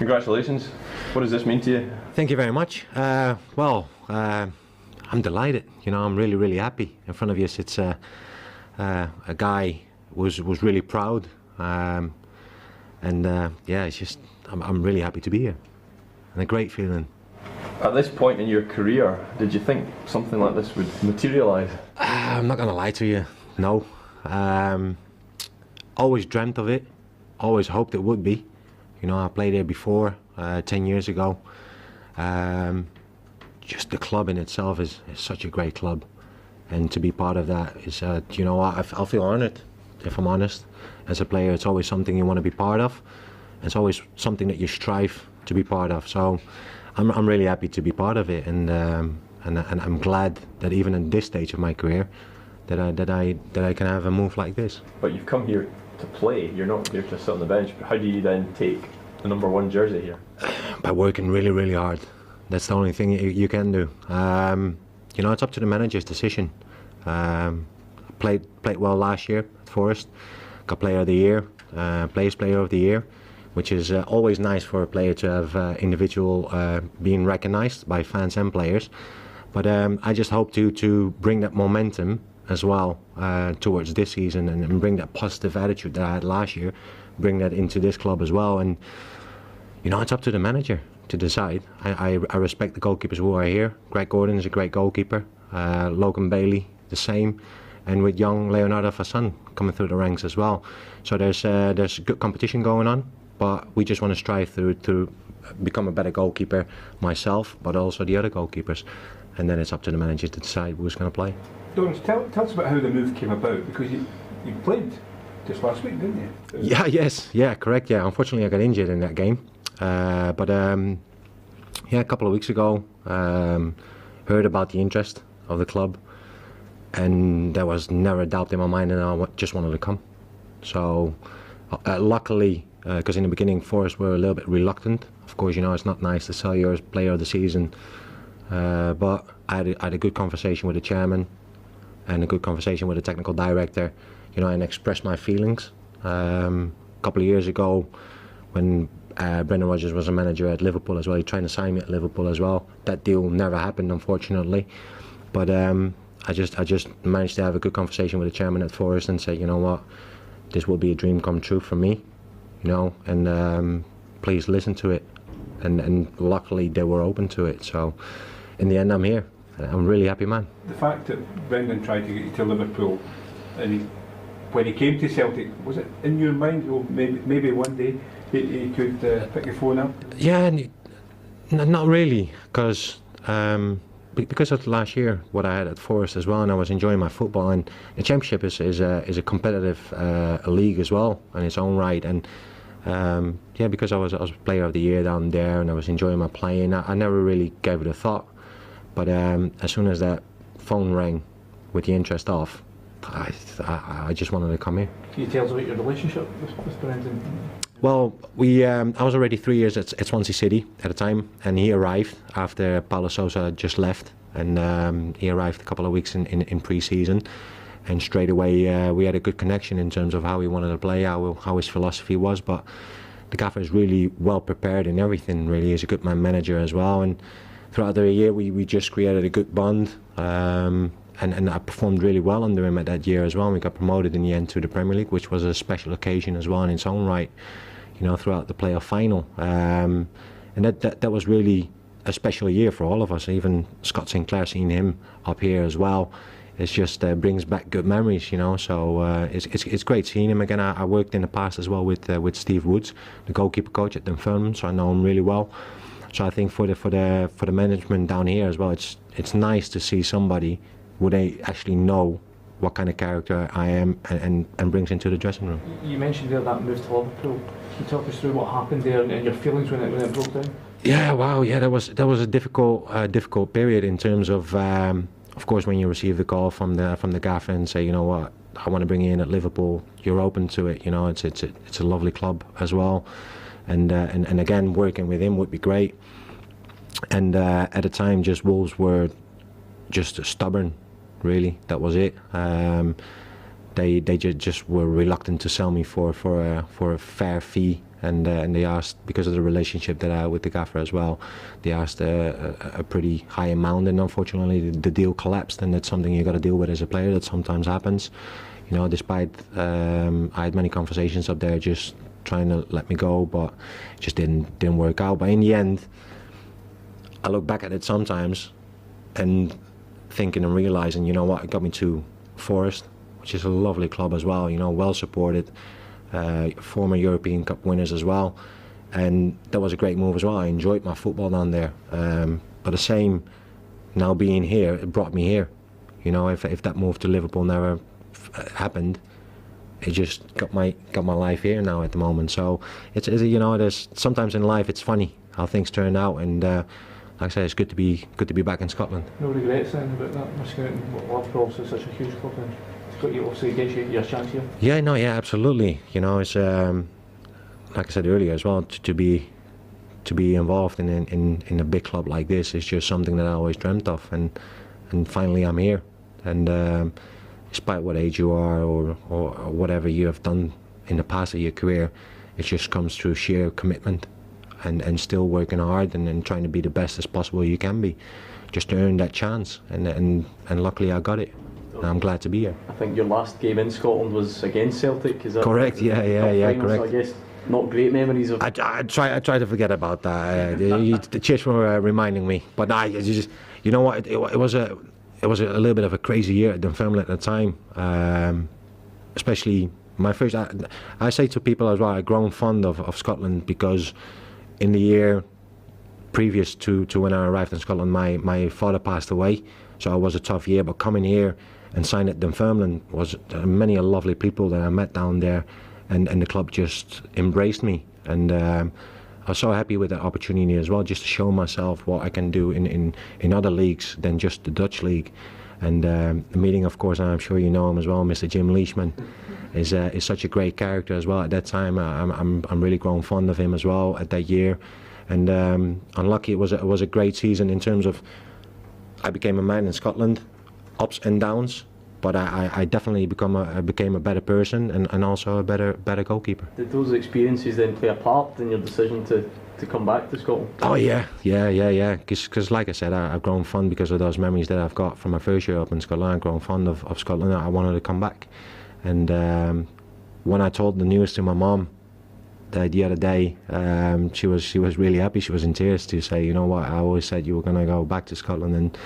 Congratulations. What does this mean to you? Thank you very much. I'm delighted. You know, I'm really happy. In front of you sits a guy was really proud, yeah, it's just I'm really happy to be here, and a great feeling. At this point in your career, did you think something like this would materialise? I'm not gonna lie to you. No. Always dreamt of it. Always hoped it would be. You know, I played there before, 10 years ago. Just the club in itself is such a great club, and to be part of that is, you know, I'll feel honoured, if I'm honest. As a player, it's always something you want to be part of. It's always something that you strive to be part of. So, I'm really happy to be part of it, and I'm glad that even at this stage of my career, that I can have a move like this. But you've come here to play. You're not here to sit on the bench. But how do you then take the number 1 jersey here? By working really hard. That's the only thing you can do. You know, it's up to the manager's decision. Played well last year at Forest. Got Player of the Year, Player of the Year, which is always nice for a player to have individual being recognised by fans and players. But I just hope to bring that momentum as well towards this season, and bring that positive attitude that I had last year, bring that into this club as well. And you know, it's up to the manager to decide. I respect the goalkeepers who are here. Greg Gordon is a great goalkeeper. Logan Bailey, the same. And with young Leonardo Fassan coming through the ranks as well. So there's good competition going on, but we just want to strive to become a better goalkeeper, myself, but also the other goalkeepers. And then it's up to the manager to decide who's going to play. Dorrans, tell us about how the move came about, because you played just last week, didn't you? Yeah, correct. Yeah, unfortunately I got injured in that game. Yeah, a couple of weeks ago, heard about the interest of the club, and there was never a doubt in my mind, and I just wanted to come. So, luckily, because in the beginning Forest were a little bit reluctant. Of course, you know, it's not nice to sell your player of the season, but I had a good conversation with the chairman and a good conversation with the technical director, you know, and expressed my feelings. A couple of years ago, when Brendan Rodgers was a manager at Liverpool as well, he tried to sign me at Liverpool as well. That deal never happened, unfortunately. But I just managed to have a good conversation with the chairman at Forest and say, you know what, this will be a dream come true for me, you know, and please listen to it. And luckily they were open to it. So in the end, I'm here. I'm a really happy man. The fact that Brendan tried to get you to Liverpool, and when he came to Celtic, was it in your mind, oh, maybe one day he could pick your phone up? Yeah, not really, because of last year, what I had at Forest as well, and I was enjoying my football, and the Championship is a competitive league as well in its own right, and yeah, because I was Player of the Year down there, and I was enjoying my playing, I never really gave it a thought. But as soon as that phone rang with the interest off, I just wanted to come here. Can you tell us about your relationship with Brendan? Well, I was already 3 years at Swansea City at the time, and he arrived after Paulo Sousa had just left, and he arrived a couple of weeks in pre-season, and straight away we had a good connection in terms of how he wanted to play, how his philosophy was. But the gaffer is really well prepared in everything. Really, he's a good man manager as well, and throughout the year we just created a good bond, and I performed really well under him at that year as well. And we got promoted in the end to the Premier League, which was a special occasion as well in its own right, you know, throughout the playoff final, and that was really a special year for all of us. Even Scott Sinclair, seeing him up here as well, it just brings back good memories, you know. So it's great seeing him again. I worked in the past as well with Steve Woods, the goalkeeper coach at Dunfermline, so I know him really well. So I think for the management down here as well, it's nice to see somebody who they actually know what kind of character I am and brings into the dressing room. You mentioned there that move to Liverpool. Can you talk us through what happened there and your feelings when it broke down? Yeah, wow, yeah, that was a difficult period in terms of course, when you receive the call from the gaffer and say, you know what, I want to bring you in at Liverpool, you're open to it. You know, it's a lovely club as well. And again, working with him would be great. And at the time, just Wolves were just stubborn, really. That was it. they just were reluctant to sell me for a fair fee, and they asked, because of the relationship that I had with the gaffer as well, they asked a pretty high amount, and unfortunately the deal collapsed, and that's something you got to deal with as a player. That sometimes happens, you know. Despite I had many conversations up there just trying to let me go, but it just didn't work out. But in the end, I look back at it sometimes and thinking and realizing, you know what, it got me to Forest, which is a lovely club as well, you know, well supported, former European Cup winners as well, and that was a great move as well. I enjoyed my football down there, but the same now being here, it brought me here. You know, if that move to Liverpool never happened, it just got my life here now at the moment. So it's you know, there's sometimes in life it's funny how things turn out, and like I say, it's good to be back in Scotland. No regrets then about that missing out on what Liverpool is such a huge club, and it's got you, obviously gets you your chance here. Yeah, no, yeah, absolutely. You know, it's like I said earlier as well, to be involved in a big club like this is just something that I always dreamt of, and finally I'm here. And despite what age you are or whatever you have done in the past of your career, it just comes through sheer commitment and still working hard and trying to be the best as possible you can be, just to earn that chance. And luckily I got it. And I'm glad to be here. I think your last game in Scotland was against Celtic, is that correct? Yeah, correct. So I guess not great memories of. I try to forget about that. The Chiefs were reminding me, but you know what? It was a little bit of a crazy year at Dunfermline at the time, especially my first. I say to people as well, I've grown fond of Scotland because in the year previous to when I arrived in Scotland, my father passed away, so it was a tough year. But coming here and signing at Dunfermline was many lovely people that I met down there, and the club just embraced me, and I was so happy with that opportunity as well, just to show myself what I can do in other leagues than just the Dutch league. And the meeting, of course, and I'm sure you know him as well, Mr. Jim Leishman, is such a great character as well. At that time, I'm really grown fond of him as well at that year. And unlucky, it was a great season in terms of I became a man in Scotland, ups and downs, but I definitely became a better person and also a better goalkeeper. Did those experiences then play a part in your decision to come back to Scotland? Oh yeah. Because like I said, I've grown fond because of those memories that I've got from my first year up in Scotland. I've grown fond of Scotland. I wanted to come back, and when I told the news to my mom the other day, she was really happy. She was in tears to say, you know what, I always said you were going to go back to Scotland, and